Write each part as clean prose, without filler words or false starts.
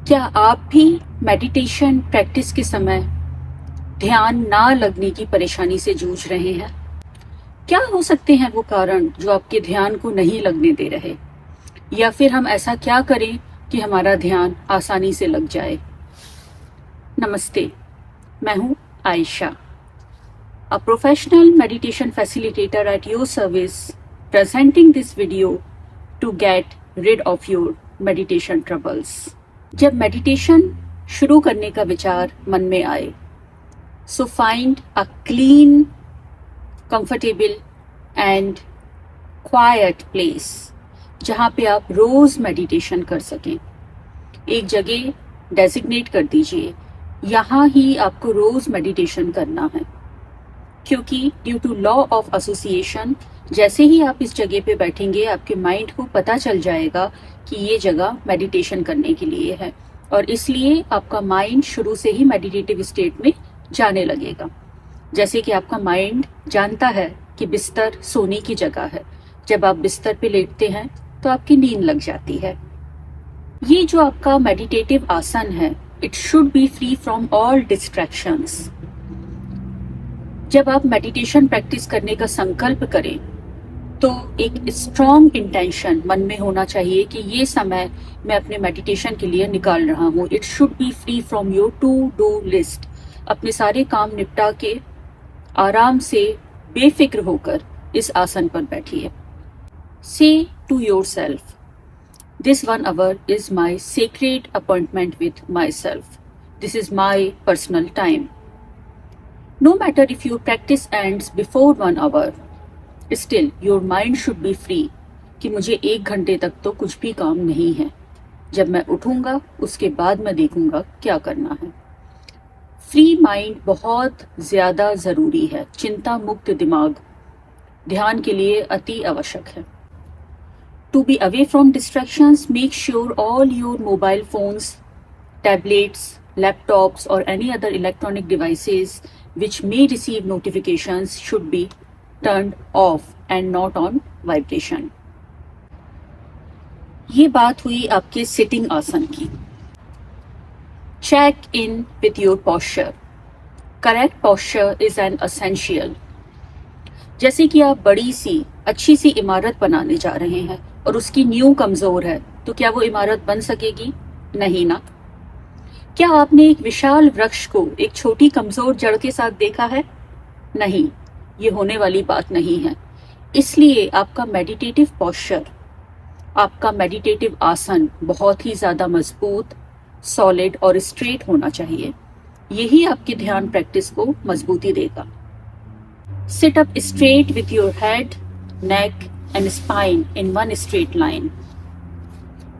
क्या आप भी मेडिटेशन प्रैक्टिस के समय ध्यान ना लगने की परेशानी से जूझ रहे हैं? क्या हो सकते हैं वो कारण जो आपके ध्यान को नहीं लगने दे रहे? या फिर हम ऐसा क्या करें कि हमारा ध्यान आसानी से लग जाए? नमस्ते, मैं हूँ Ayesha, a professional meditation facilitator at your service, presenting this video to get rid of your meditation troubles. जब मेडिटेशन शुरू करने का विचार मन में आए, so find a clean, comfortable and quiet place जहाँ पे आप रोज मेडिटेशन कर सकें। एक जगह डेजिग्नेट कर दीजिए, यहाँ ही आपको रोज मेडिटेशन करना है, क्योंकि due to law of association जैसे ही आप इस जगह पे बैठेंगे आपके माइंड को पता चल जाएगा कि ये जगह मेडिटेशन करने के लिए है, और इसलिए आपका माइंड शुरू से ही मेडिटेटिव स्टेट में जाने लगेगा। जैसे कि आपका माइंड जानता है कि बिस्तर सोने की जगह है, जब आप बिस्तर पे लेटते हैं तो आपकी नींद लग जाती है। ये जो आपका मेडिटेटिव आसन है, it should be free from all distractions. जब आप मेडिटेशन प्रैक्टिस करने का संकल्प करें तो एक स्ट्रॉन्ग इंटेंशन मन में होना चाहिए कि ये समय मैं अपने मेडिटेशन के लिए निकाल रहा हूँ। It should be free from your to do list. अपने सारे काम निपटा के आराम से बेफिक्र होकर इस आसन पर बैठिए। Say to yourself, this 1 hour is my sacred appointment with myself. This is my personal time. No matter if your practice ends before 1 hour, still your mind should be free कि मुझे 1 घंटे तक तो कुछ भी काम नहीं है। जब मैं उठूंगा उसके बाद मैं देखूंगा क्या करना है। फ्री माइंड बहुत ज्यादा जरूरी है। चिंता मुक्त दिमाग ध्यान के लिए अति आवश्यक है। To be away from distractions, make sure all your mobile phones, tablets, laptops or any other electronic devices which may receive notifications should be turned off and not on vibration. ये बात हुई आपके सिटिंग आसन की। Check in with your posture. Correct posture is an essential. जैसे कि आप बड़ी सी अच्छी सी इमारत बनाने जा रहे हैं और उसकी नींव कमजोर है, तो क्या वो इमारत बन सकेगी? नहीं ना। क्या आपने एक विशाल वृक्ष को एक छोटी कमजोर जड़ के साथ देखा है? नहीं, ये होने वाली बात नहीं है। इसलिए आपका मेडिटेटिव पोस्चर, आपका मेडिटेटिव आसन बहुत ही ज्यादा मजबूत, सॉलिड और स्ट्रेट होना चाहिए। यही आपके ध्यान प्रैक्टिस को मजबूती देगा। Sit up straight with your head, neck and spine in one straight line.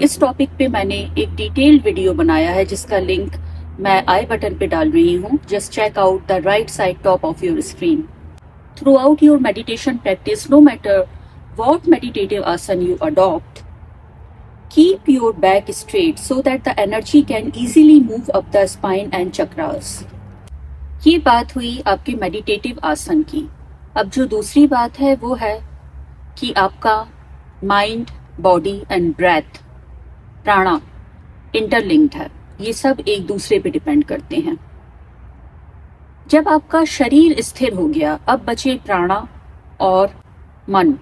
इस टॉपिक पे मैंने एक डिटेल्ड वीडियो बनाया है जिसका लिंक मैं आई बटन पे डाल रही हूँ। Just check out the right side top of your screen. Throughout your meditation practice, no matter what meditative asana you adopt, keep your back straight so that the energy can easily move up the spine and chakras. ये बात हुई आपके meditative आसन की। अब जो दूसरी बात है वो है कि आपका माइंड, बॉडी एंड ब्रेथ, प्राणा इंटरलिंक्ड है। ये सब एक दूसरे पे डिपेंड करते हैं। जब आपका शरीर स्थिर हो गया, अब बचे प्राणा और मन।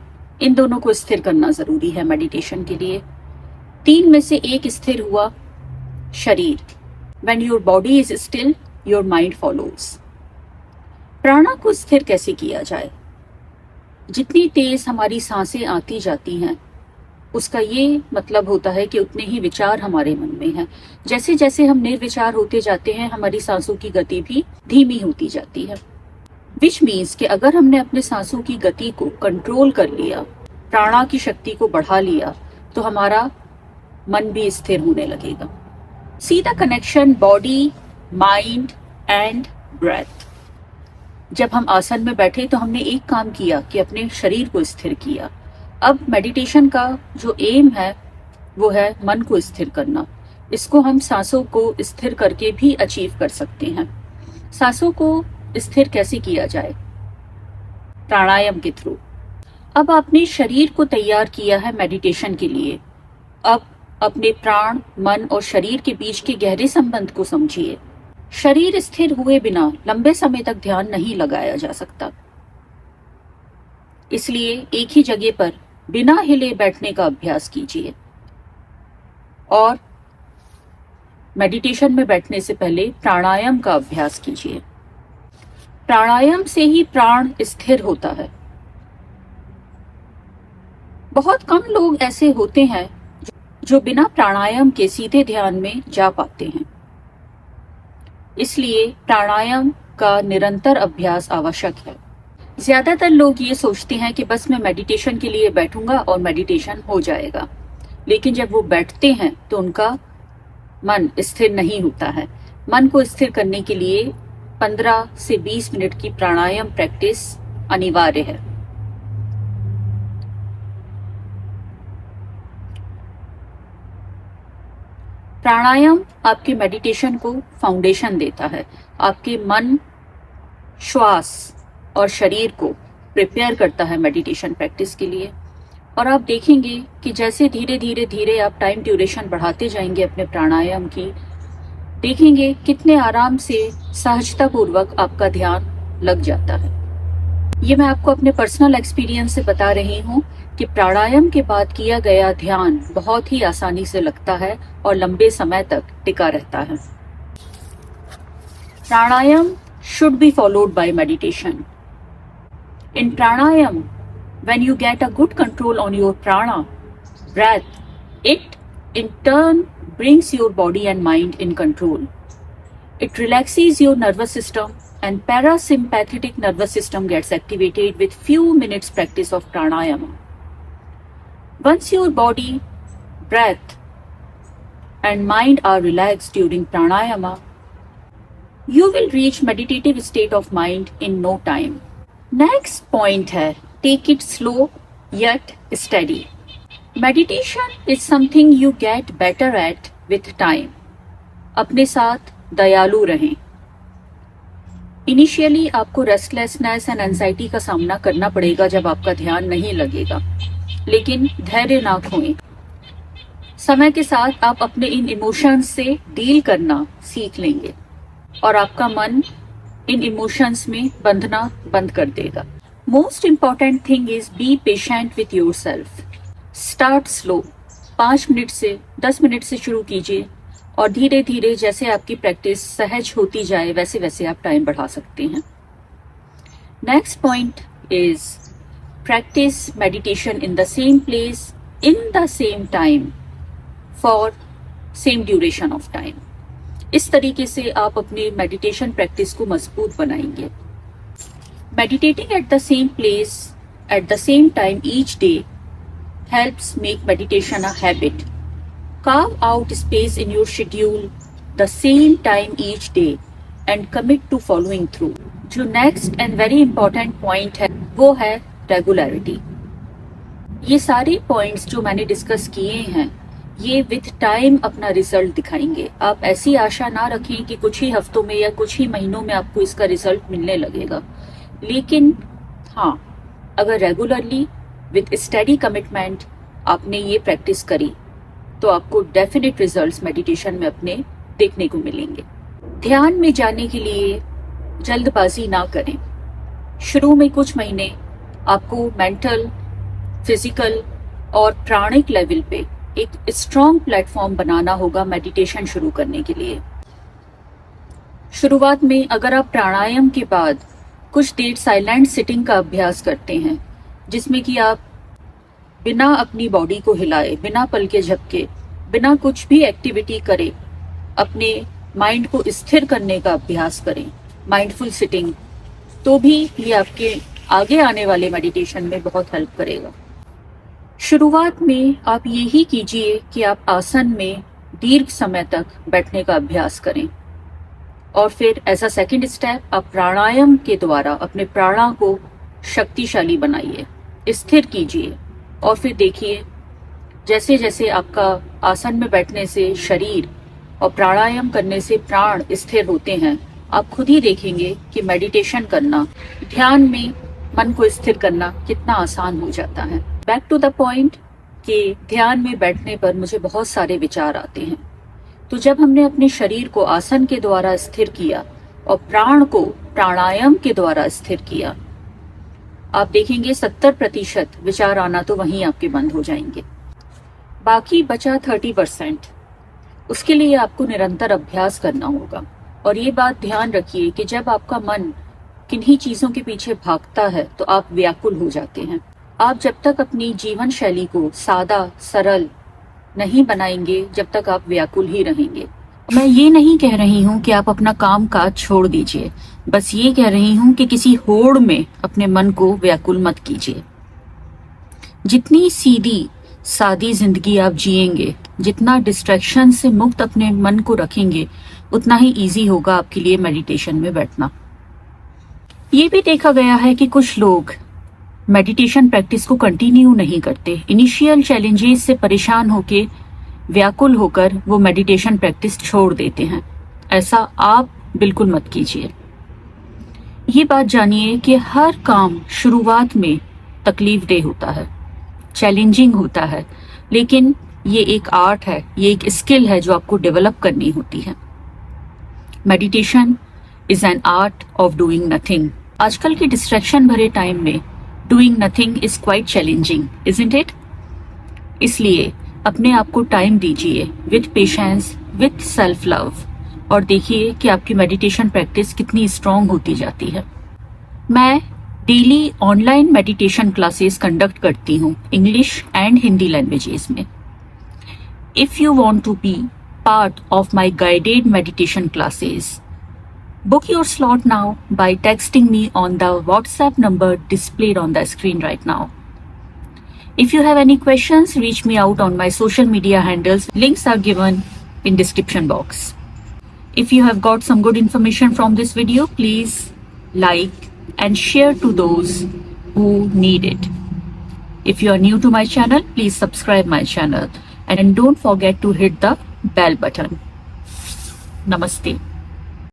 इन दोनों को स्थिर करना जरूरी है मेडिटेशन के लिए। 3 में से एक स्थिर हुआ, शरीर। When your body is still, your mind follows. प्राणा को स्थिर कैसे किया जाए? जितनी तेज हमारी सांसें आती जाती हैं, उसका ये मतलब होता है कि उतने ही विचार हमारे मन में हैं। जैसे जैसे हम निर्विचार होते जाते हैं, हमारी सांसों की गति भी धीमी होती जाती है। विच मीन्स कि अगर हमने अपने सांसों की गति को कंट्रोल कर लिया, प्राणा की शक्ति को बढ़ा लिया, तो हमारा मन भी स्थिर होने लगेगा। See the connection body, mind and breath. जब हम आसन में बैठे तो हमने एक काम किया कि अपने शरीर को स्थिर किया। अब मेडिटेशन का जो एम है वो है मन को स्थिर करना। इसको हम सांसों को स्थिर करके भी अचीव कर सकते हैं। सांसों को स्थिर कैसे किया जाए? प्राणायाम के थ्रू। अब आपने शरीर को तैयार किया है मेडिटेशन के लिए। अब अपने प्राण, मन और शरीर के बीच के गहरे संबंध को समझिए। शरीर स्थिर हुए बिना लंबे समय तक ध्यान नहीं लगाया जा सकता। इसलिए एक ही जगह पर बिना हिले बैठने का अभ्यास कीजिए और मेडिटेशन में बैठने से पहले प्राणायाम का अभ्यास कीजिए। प्राणायाम से ही प्राण स्थिर होता है। बहुत कम लोग ऐसे होते हैं जो बिना प्राणायाम के सीधे ध्यान में जा पाते हैं। इसलिए प्राणायाम का निरंतर अभ्यास आवश्यक है। ज्यादातर लोग ये सोचते हैं कि बस मैं मेडिटेशन के लिए बैठूंगा और मेडिटेशन हो जाएगा, लेकिन जब वो बैठते हैं तो उनका मन स्थिर नहीं होता है। मन को स्थिर करने के लिए 15 से 20 मिनट की प्राणायाम प्रैक्टिस अनिवार्य है। प्राणायाम आपके मेडिटेशन को फाउंडेशन देता है, आपके मन, श्वास और शरीर को प्रिपेयर करता है मेडिटेशन प्रैक्टिस के लिए। और आप देखेंगे कि जैसे धीरे धीरे धीरे आप टाइम ड्यूरेशन बढ़ाते जाएंगे अपने प्राणायाम की, देखेंगे कितने आराम से सहजता पूर्वक आपका ध्यान लग जाता है। ये मैं आपको अपने पर्सनल एक्सपीरियंस से बता रही हूँ कि प्राणायाम के बाद किया गया ध्यान बहुत ही आसानी से लगता है और लंबे समय तक टिका रहता है। प्राणायाम should be followed by meditation. In pranayam, when you get a good control on your prana, breath, it in turn brings your body and mind in control. It relaxes your nervous system and parasympathetic nervous system gets activated with few minutes practice of pranayama. Once your body, breath and mind are relaxed during pranayama, you will reach meditative state of mind in no time. Next point है, take it slow yet steady. Meditation is something you get better at with time. अपने साथ दयालु रहें। Initially आपको restlessness and anxiety का सामना करना पड़ेगा जब आपका ध्यान नहीं लगेगा, लेकिन धैर्य ना खोएं। समय के साथ आप अपने इन इमोशंस से डील करना सीख लेंगे और आपका मन इन इमोशंस में बंधना बंद कर देगा। Most important thing is be patient with your self. Start slow, 5 minute से 10 मिनट से शुरू कीजिए और धीरे धीरे जैसे आपकी प्रैक्टिस सहज होती जाए वैसे वैसे आप टाइम बढ़ा सकते हैं। Next point is practice meditation in the same place in the same time for same duration of time. इस तरीके से आप अपनी मेडिटेशन प्रैक्टिस को मजबूत बनाएंगे। Meditating at the same place at the same time each day helps make meditation a habit. Carve out space in your schedule the same time each day and commit to following through. जो next and very important point है वो है regularity. ये सारे points जो मैंने discuss किए हैं ये विथ टाइम अपना रिजल्ट दिखाएंगे। आप ऐसी आशा ना रखें कि कुछ ही हफ्तों में या कुछ ही महीनों में आपको इसका रिजल्ट मिलने लगेगा, लेकिन हाँ, अगर रेगुलरली विथ स्टडी कमिटमेंट आपने ये प्रैक्टिस करी तो आपको डेफिनेट रिजल्ट्स मेडिटेशन में अपने देखने को मिलेंगे। ध्यान में जाने के लिए जल्दबाजी ना करें। शुरू में कुछ महीने आपको मेंटल, फिजिकल और प्राणिक लेवल पे एक स्ट्रॉन्ग प्लेटफॉर्म बनाना होगा मेडिटेशन शुरू करने के लिए। शुरुआत में अगर आप प्राणायाम के बाद कुछ देर साइलेंट सिटिंग का अभ्यास करते हैं, जिसमें कि आप बिना अपनी बॉडी को हिलाए, बिना पलके झपके, बिना कुछ भी एक्टिविटी करे अपने माइंड को स्थिर करने का अभ्यास करें, माइंडफुल सिटिंग, तो भी ये आपके आगे आने वाले मेडिटेशन में बहुत हेल्प करेगा। शुरुआत में आप यही कीजिए कि आप आसन में दीर्घ समय तक बैठने का अभ्यास करें और फिर एज अ सेकेंड स्टेप आप प्राणायाम के द्वारा अपने प्राणा को शक्तिशाली बनाइए, स्थिर कीजिए और फिर देखिए जैसे जैसे आपका आसन में बैठने से शरीर और प्राणायाम करने से प्राण स्थिर होते हैं, आप खुद ही देखेंगे कि मेडिटेशन करना, ध्यान में मन को स्थिर करना कितना आसान हो जाता है। बैक टू द पॉइंट, कि ध्यान में बैठने पर मुझे बहुत सारे विचार आते हैं। तो जब हमने अपने शरीर को आसन के द्वारा स्थिर किया और प्राण को प्राणायाम के द्वारा स्थिर किया, आप देखेंगे 70% विचार आना तो वहीं आपके बंद हो जाएंगे। बाकी बचा 30%, उसके लिए आपको निरंतर अभ्यास करना होगा। और ये बात ध्यान रखिए कि जब आपका मन किन्हीं चीजों के पीछे भागता है तो आप व्याकुल हो जाते हैं। आप जब तक अपनी जीवन शैली को सादा सरल नहीं बनाएंगे, जब तक आप व्याकुल ही रहेंगे। मैं ये नहीं कह रही हूँ कि आप अपना काम काज छोड़ दीजिए, बस ये कह रही हूँ कि किसी होड़ में अपने मन को व्याकुल मत कीजिए। जितनी सीधी सादी जिंदगी आप जिएंगे, जितना डिस्ट्रैक्शन से मुक्त अपने मन को रखेंगे, उतना ही इजी होगा आपके लिए मेडिटेशन में बैठना। ये भी देखा गया है कि कुछ लोग मेडिटेशन प्रैक्टिस को कंटिन्यू नहीं करते। इनिशियल चैलेंजेस से परेशान होके व्याकुल होकर वो मेडिटेशन प्रैक्टिस छोड़ देते हैं। ऐसा आप बिल्कुल मत कीजिए। ये बात जानिए कि हर काम शुरुआत में तकलीफ देह होता है, चैलेंजिंग होता है, लेकिन ये एक आर्ट है, ये एक स्किल है जो आपको डेवलप करनी होती है। Meditation is an art of doing nothing. आजकल के डिस्ट्रैक्शन भरे टाइम में doing nothing is quite challenging, isn't it? इसलिए अपने आप को टाइम दीजिए with patience, with self love, और देखिए कि आपकी मेडिटेशन प्रैक्टिस कितनी स्ट्रांग होती जाती है। मैं daily online meditation classes conduct करती हूँ इंग्लिश एंड हिंदी लैंग्वेजेस में। If you want to be part of my guided meditation classes, book your slot now by texting me on the WhatsApp number displayed on the screen right now. If you have any questions, reach me out on my social media handles. Links are given in description box. If you have got some good information from this video, please like and share to those who need it. If you are new to my channel, please subscribe my channel and don't forget to hit the bell button. Namaste.